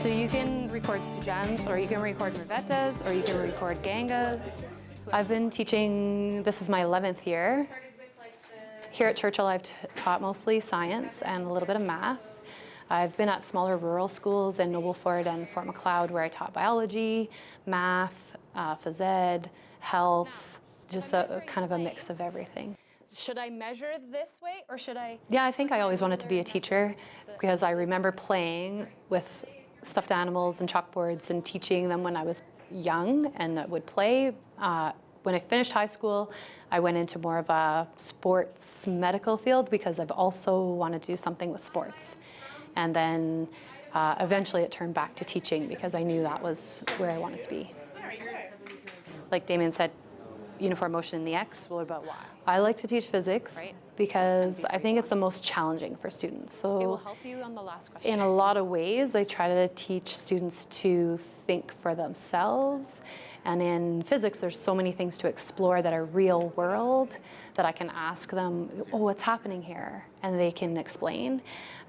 So you can record Stujans, or you can record Mervetas, or you can record Gangas. I've been teaching, this is my 11th year. Here at Churchill, I've taught mostly science and a little bit of math. I've been at smaller rural schools in Nobleford and Fort Macleod where I taught biology, math, phys ed, health, just a kind of a mix of everything. Should I measure this way or should I? Yeah, I think I always wanted to be a teacher because I remember playing with stuffed animals and chalkboards and teaching them when I was young and would play. When I finished high school, I went into more of a sports medical field because I've also wanted to do something with sports. And then eventually it turned back to teaching because I knew that was where I wanted to be. Like Damien said, uniform motion in the X, what about why? I like to teach physics because I think it's the most challenging for students. So it will help you on the last question. In a lot of ways, I try to teach students to think for themselves. And in physics, there's so many things to explore that are real world that I can ask them, oh, what's happening here? And they can explain.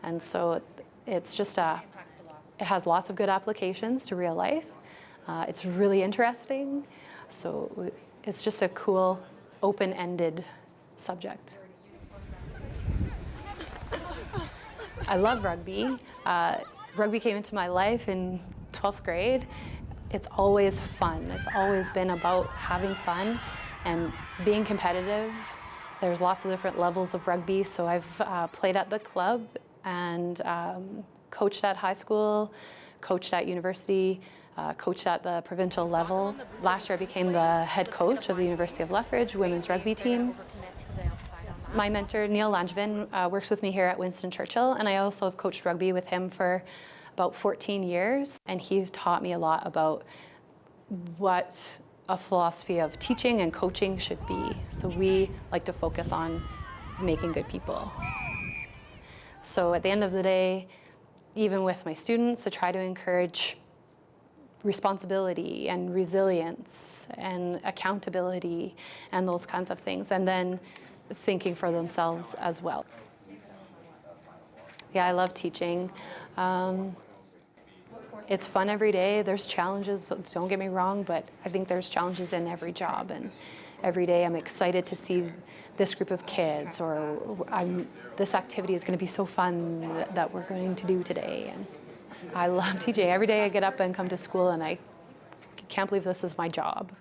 And so it's just it has lots of good applications to real life. It's really interesting. So it's just a cool, open-ended subject. I love rugby. Rugby came into my life in 12th grade. It's always fun. It's always been about having fun and being competitive. There's lots of different levels of rugby, so I've played at the club and coached at high school, coached at university, coached at the provincial level. Last year I became the head coach of the University of Lethbridge women's rugby team. My mentor, Neil Langevin, works with me here at Winston Churchill, and I also have coached rugby with him for about 14 years, and he's taught me a lot about what a philosophy of teaching and coaching should be. So we like to focus on making good people. So at the end of the day, even with my students, I try to encourage responsibility and resilience and accountability and those kinds of things, and then thinking for themselves as well. Yeah, I love teaching. It's fun every day. There's challenges, so don't get me wrong, but I think there's challenges in every job, and every day I'm excited to see this group of kids, or this activity is going to be so fun that we're going to do today. And I love teaching. Every day I get up and come to school and I can't believe this is my job.